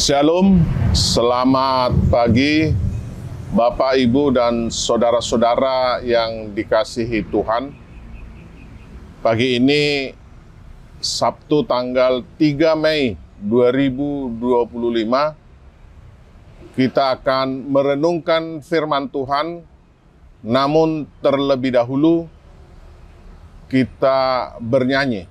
Shalom, selamat pagi Bapak, Ibu, dan saudara-saudara yang dikasihi Tuhan. Pagi ini Sabtu tanggal 3 Mei 2025, kita akan merenungkan firman Tuhan. Namun terlebih dahulu kita bernyanyi.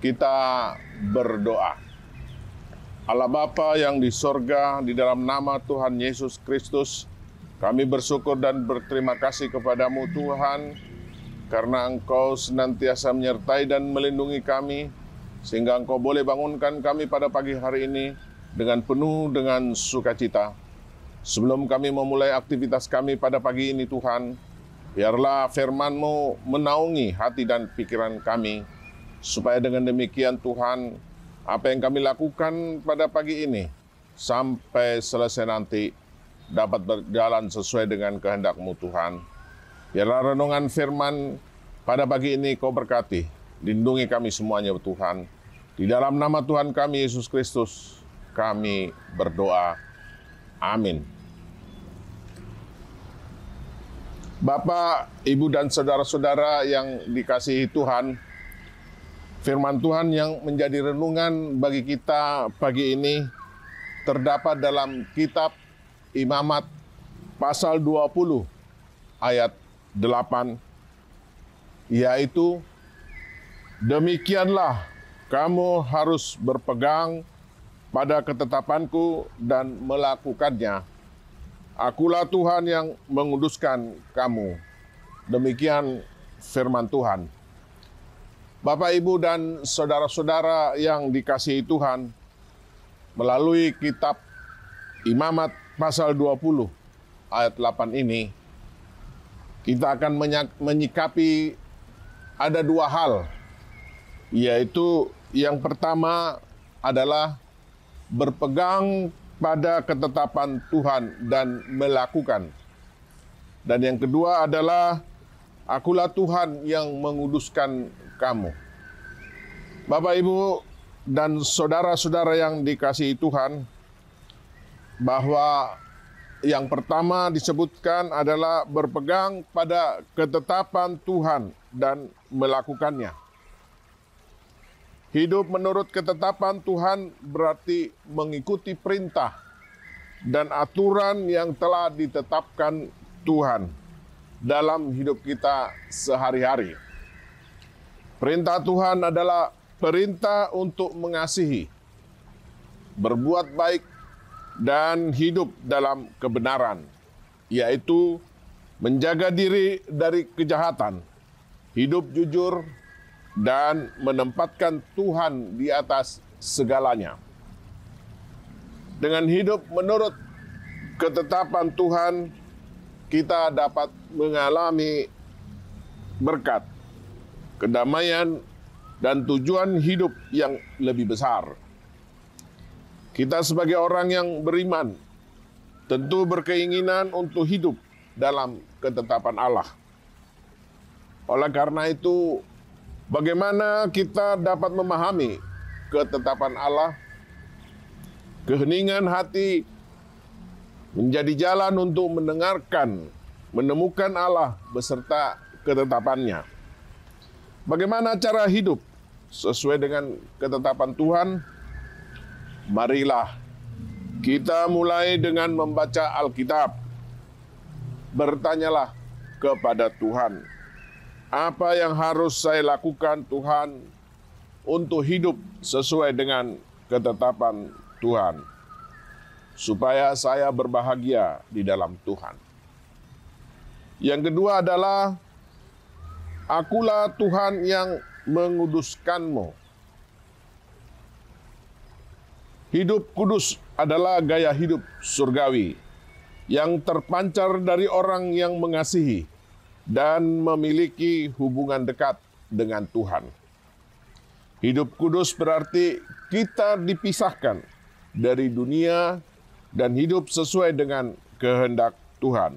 Kita berdoa. Allah Bapa yang di sorga, di dalam nama Tuhan Yesus Kristus, kami bersyukur dan berterima kasih kepadamu Tuhan, karena Engkau senantiasa menyertai dan melindungi kami, sehingga Engkau boleh bangunkan kami pada pagi hari ini dengan penuh dengan sukacita. Sebelum kami memulai aktivitas kami pada pagi ini Tuhan, biarlah firman-Mu menaungi hati dan pikiran kami, supaya dengan demikian Tuhan, apa yang kami lakukan pada pagi ini sampai selesai nanti dapat berjalan sesuai dengan kehendak-Mu Tuhan. Biarlah renungan firman pada pagi ini Kau berkati, lindungi kami semuanya Tuhan. Di dalam nama Tuhan kami Yesus Kristus kami berdoa. Amin. Bapak, Ibu, dan saudara-saudara yang dikasihi Tuhan, firman Tuhan yang menjadi renungan bagi kita pagi ini terdapat dalam kitab Imamat pasal 20 ayat 8, yaitu, demikianlah kamu harus berpegang pada ketetapanku dan melakukannya. Akulah Tuhan yang menguduskan kamu. Demikian firman Tuhan. Bapak, Ibu, dan saudara-saudara yang dikasihi Tuhan, melalui kitab Imamat pasal 20 ayat 8 ini, kita akan menyikapi ada dua hal, yaitu yang pertama adalah berpegang pada ketetapan Tuhan dan melakukan. Dan yang kedua adalah, akulah Tuhan yang menguduskan kamu. Bapak, Ibu, dan saudara-saudara yang dikasihi Tuhan, bahwa yang pertama disebutkan adalah berpegang pada ketetapan Tuhan dan melakukannya. Hidup menurut ketetapan Tuhan berarti mengikuti perintah dan aturan yang telah ditetapkan Tuhan dalam hidup kita sehari-hari. Perintah Tuhan adalah perintah untuk mengasihi, berbuat baik, dan hidup dalam kebenaran, yaitu menjaga diri dari kejahatan, hidup jujur, dan menempatkan Tuhan di atas segalanya. Dengan hidup menurut ketetapan Tuhan, kita dapat mengalami berkat, kedamaian, dan tujuan hidup yang lebih besar. Kita sebagai orang yang beriman tentu berkeinginan untuk hidup dalam ketetapan Allah. Oleh karena itu, bagaimana kita dapat memahami ketetapan Allah? Keheningan hati menjadi jalan untuk mendengarkan, menemukan Allah beserta ketetapannya. Bagaimana cara hidup sesuai dengan ketetapan Tuhan? Marilah kita mulai dengan membaca Alkitab. Bertanyalah kepada Tuhan. Apa yang harus saya lakukan Tuhan untuk hidup sesuai dengan ketetapan Tuhan, supaya saya berbahagia di dalam Tuhan. Yang kedua adalah, akulah Tuhan yang menguduskanmu. Hidup kudus adalah gaya hidup surgawi yang terpancar dari orang yang mengasihi dan memiliki hubungan dekat dengan Tuhan. Hidup kudus berarti kita dipisahkan dari dunia dan hidup sesuai dengan kehendak Tuhan.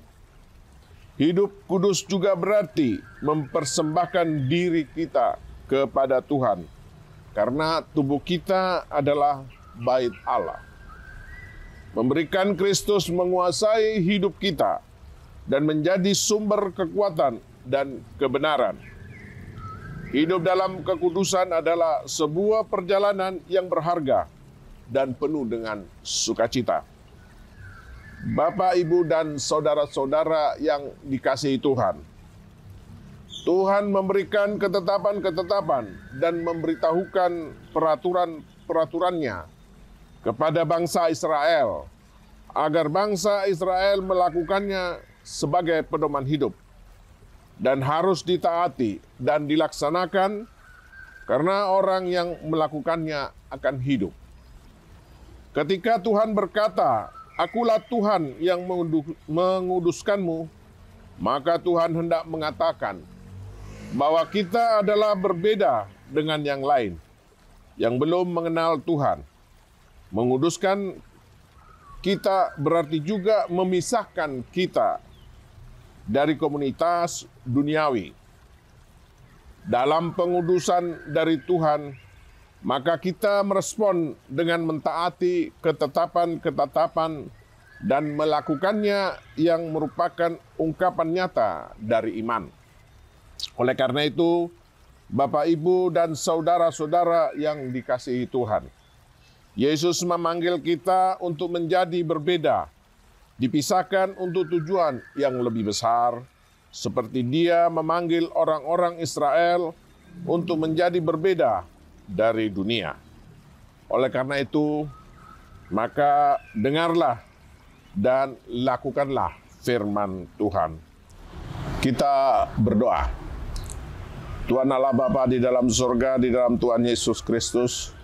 Hidup kudus juga berarti mempersembahkan diri kita kepada Tuhan, karena tubuh kita adalah bait Allah. Memberikan Kristus menguasai hidup kita dan menjadi sumber kekuatan dan kebenaran. Hidup dalam kekudusan adalah sebuah perjalanan yang berharga dan penuh dengan sukacita. Bapak, Ibu, dan saudara-saudara yang dikasihi Tuhan, Tuhan memberikan ketetapan-ketetapan dan memberitahukan peraturan-peraturannya kepada bangsa Israel, agar bangsa Israel melakukannya sebagai pedoman hidup dan harus ditaati dan dilaksanakan, karena orang yang melakukannya akan hidup. Ketika Tuhan berkata, "Akulah Tuhan yang menguduskanmu," maka Tuhan hendak mengatakan bahwa kita adalah berbeda dengan yang lain yang belum mengenal Tuhan. Menguduskan kita berarti juga memisahkan kita dari komunitas duniawi. Dalam pengudusan dari Tuhan, maka kita merespon dengan mentaati ketetapan-ketetapan dan melakukannya yang merupakan ungkapan nyata dari iman. Oleh karena itu, Bapak, Ibu, dan saudara-saudara yang dikasihi Tuhan, Yesus memanggil kita untuk menjadi berbeda, dipisahkan untuk tujuan yang lebih besar, seperti Dia memanggil orang-orang Israel untuk menjadi berbeda dari dunia. Oleh karena itu, maka dengarlah dan lakukanlah firman Tuhan. Kita berdoa. Tuhan Allah Bapa di dalam surga, di dalam Tuhan Yesus Kristus,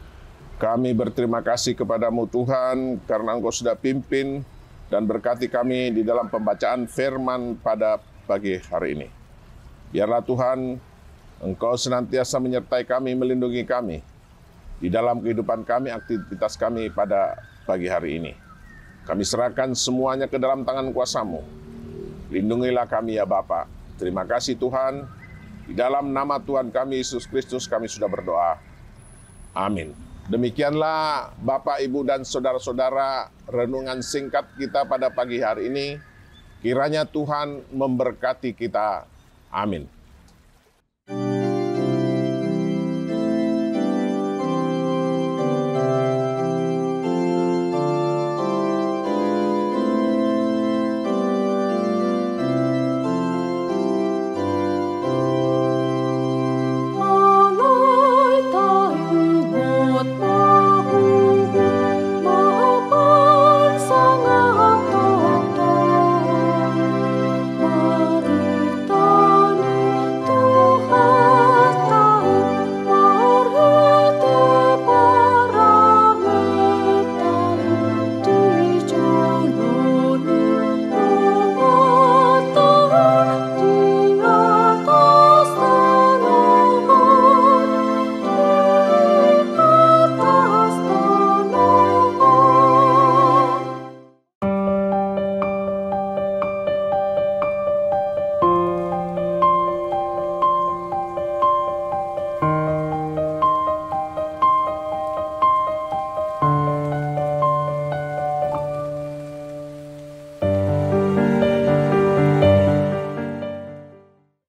kami berterima kasih kepadamu Tuhan, karena Engkau sudah pimpin dan berkati kami di dalam pembacaan firman pada pagi hari ini. Biarlah Tuhan, Engkau senantiasa menyertai kami, melindungi kami di dalam kehidupan kami, aktivitas kami pada pagi hari ini. Kami serahkan semuanya ke dalam tangan kuasa-Mu. Lindungilah kami ya Bapa. Terima kasih Tuhan. Di dalam nama Tuhan kami Yesus Kristus kami sudah berdoa. Amin. Demikianlah Bapak, Ibu, dan saudara-saudara renungan singkat kita pada pagi hari ini. Kiranya Tuhan memberkati kita. Amin.